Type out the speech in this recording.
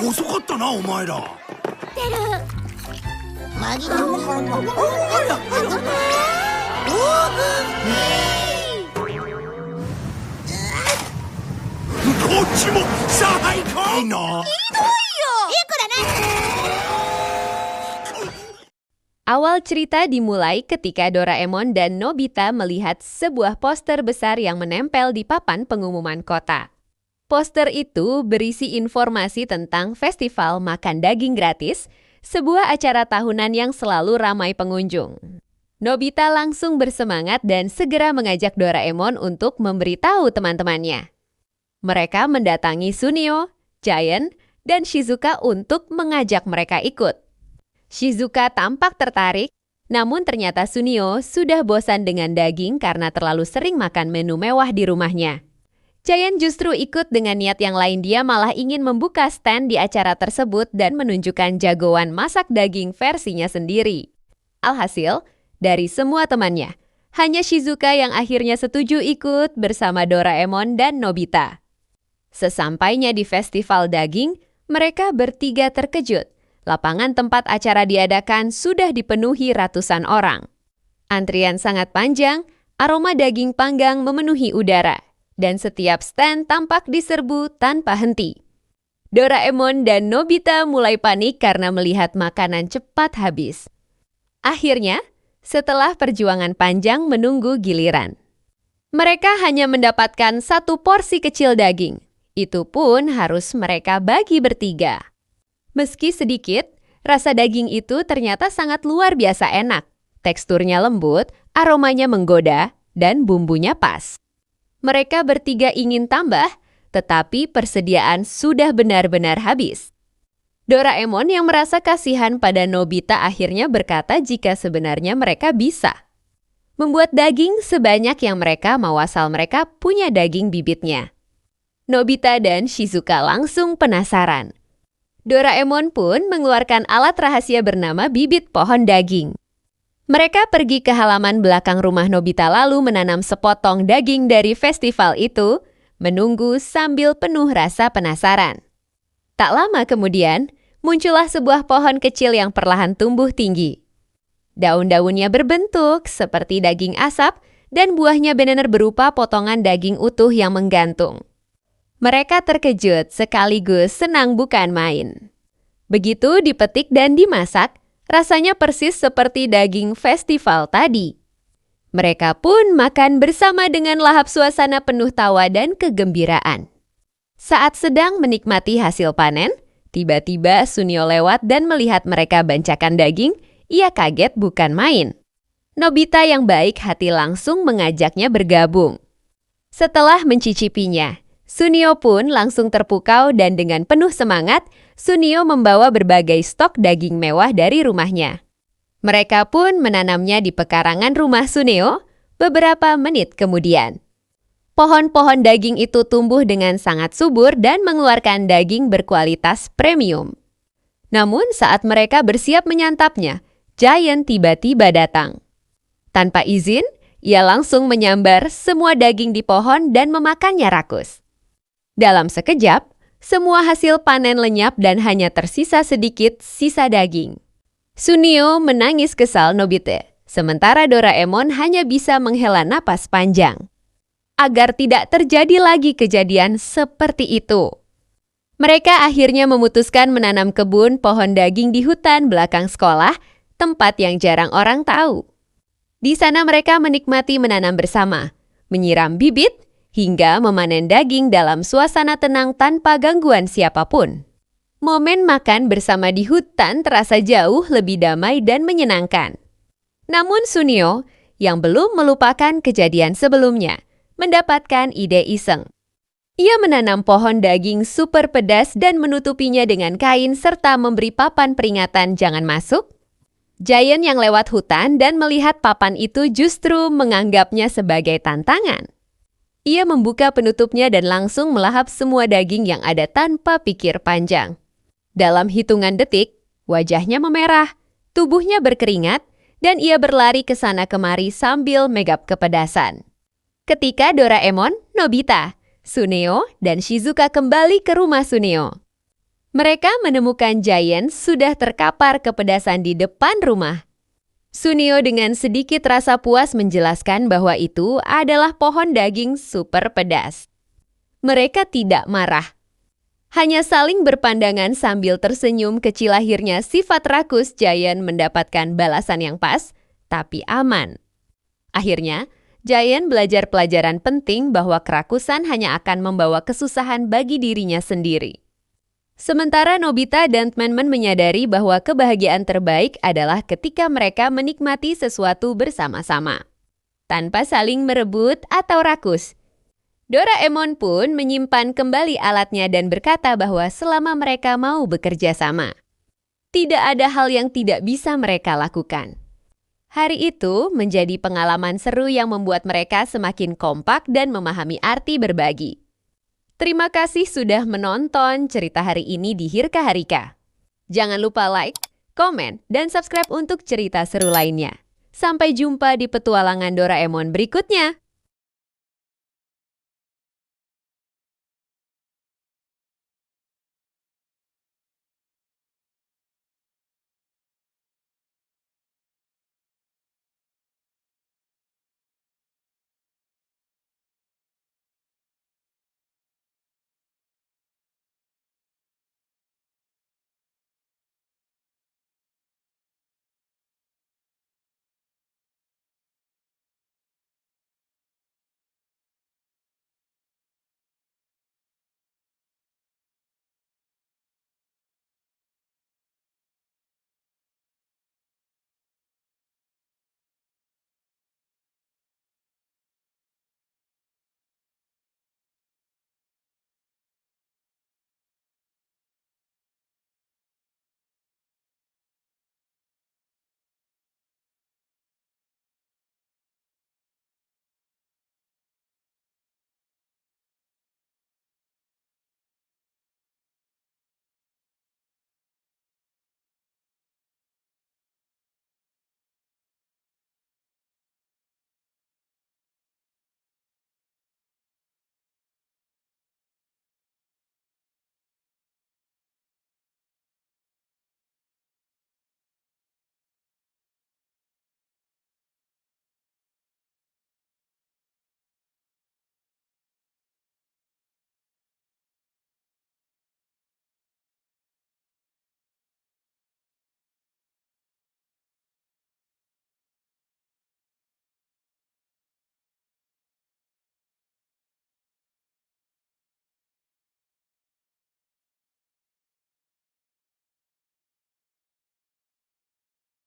遅かったな、お前ら。マギトモコンもこっちも最高いな。Awal cerita dimulai ketika Doraemon dan Nobita melihat sebuah poster besar yang menempel di papan pengumuman kota. Poster itu berisi informasi tentang festival makan daging gratis, sebuah acara tahunan yang selalu ramai pengunjung. Nobita langsung bersemangat dan segera mengajak Doraemon untuk memberitahu teman-temannya. Mereka mendatangi Sunio, Giant, dan Shizuka untuk mengajak mereka ikut. Shizuka tampak tertarik, namun ternyata Sunio sudah bosan dengan daging karena terlalu sering makan menu mewah di rumahnya. Giant justru ikut dengan niat yang lain, dia malah ingin membuka stand di acara tersebut dan menunjukkan jagoan masak daging versinya sendiri. Alhasil, dari semua temannya, hanya Shizuka yang akhirnya setuju ikut bersama Doraemon dan Nobita. Sesampainya di festival daging, mereka bertiga terkejut. Lapangan tempat acara diadakan sudah dipenuhi ratusan orang. Antrian sangat panjang, aroma daging panggang memenuhi udara, dan setiap stand tampak diserbu tanpa henti. Doraemon dan Nobita mulai panik karena melihat makanan cepat habis. Akhirnya, setelah perjuangan panjang menunggu giliran, mereka hanya mendapatkan satu porsi kecil daging. Itu pun harus mereka bagi bertiga. Meski sedikit, rasa daging itu ternyata sangat luar biasa enak. Teksturnya lembut, aromanya menggoda, dan bumbunya pas. Mereka bertiga ingin tambah, tetapi persediaan sudah benar-benar habis. Doraemon yang merasa kasihan pada Nobita akhirnya berkata jika sebenarnya mereka bisa membuat daging sebanyak yang mereka mau asal mereka punya daging bibitnya. Nobita dan Shizuka langsung penasaran. Doraemon pun mengeluarkan alat rahasia bernama bibit pohon daging. Mereka pergi ke halaman belakang rumah Nobita lalu menanam sepotong daging dari festival itu, menunggu sambil penuh rasa penasaran. Tak lama kemudian, muncullah sebuah pohon kecil yang perlahan tumbuh tinggi. Daun-daunnya berbentuk seperti daging asap dan buahnya benar-benar berupa potongan daging utuh yang menggantung. Mereka terkejut sekaligus senang bukan main. Begitu dipetik dan dimasak, rasanya persis seperti daging festival tadi. Mereka pun makan bersama dengan lahap suasana penuh tawa dan kegembiraan. Saat sedang menikmati hasil panen, tiba-tiba Sunio lewat dan melihat mereka bancakan daging, ia kaget bukan main. Nobita yang baik hati langsung mengajaknya bergabung. Setelah mencicipinya, Sunio pun langsung terpukau dan dengan penuh semangat, Sunio membawa berbagai stok daging mewah dari rumahnya. Mereka pun menanamnya di pekarangan rumah Sunio beberapa menit kemudian. Pohon-pohon daging itu tumbuh dengan sangat subur dan mengeluarkan daging berkualitas premium. Namun saat mereka bersiap menyantapnya, Giant tiba-tiba datang. Tanpa izin, ia langsung menyambar semua daging di pohon dan memakannya rakus. Dalam sekejap, semua hasil panen lenyap dan hanya tersisa sedikit sisa daging. Sunio menangis kesal Nobita, sementara Doraemon hanya bisa menghela napas panjang. Agar tidak terjadi lagi kejadian seperti itu, mereka akhirnya memutuskan menanam kebun pohon daging di hutan belakang sekolah, tempat yang jarang orang tahu. Di sana mereka menikmati menanam bersama, menyiram bibit, hingga memanen daging dalam suasana tenang tanpa gangguan siapapun. Momen makan bersama di hutan terasa jauh lebih damai dan menyenangkan. Namun Sunio, yang belum melupakan kejadian sebelumnya, mendapatkan ide iseng. Ia menanam pohon daging super pedas dan menutupinya dengan kain serta memberi papan peringatan jangan masuk. Giant yang lewat hutan dan melihat papan itu justru menganggapnya sebagai tantangan. Ia membuka penutupnya dan langsung melahap semua daging yang ada tanpa pikir panjang. Dalam hitungan detik, wajahnya memerah, tubuhnya berkeringat, dan ia berlari ke sana kemari sambil megap kepedasan. Ketika Doraemon, Nobita, Suneo, dan Shizuka kembali ke rumah Suneo. Mereka menemukan Giant sudah terkapar kepedasan di depan rumah. Sunio dengan sedikit rasa puas menjelaskan bahwa itu adalah pohon daging super pedas. Mereka tidak marah. Hanya saling berpandangan sambil tersenyum kecil. Akhirnya sifat rakus Giant mendapatkan balasan yang pas, tapi aman. Akhirnya, Giant belajar pelajaran penting bahwa kerakusan hanya akan membawa kesusahan bagi dirinya sendiri. Sementara Nobita dan teman-teman menyadari bahwa kebahagiaan terbaik adalah ketika mereka menikmati sesuatu bersama-sama, tanpa saling merebut atau rakus. Doraemon pun menyimpan kembali alatnya dan berkata bahwa selama mereka mau bekerja sama, tidak ada hal yang tidak bisa mereka lakukan. Hari itu menjadi pengalaman seru yang membuat mereka semakin kompak dan memahami arti berbagi. Terima kasih sudah menonton cerita hari ini di Hirka Harika. Jangan lupa like, komen, dan subscribe untuk cerita seru lainnya. Sampai jumpa di petualangan Doraemon berikutnya.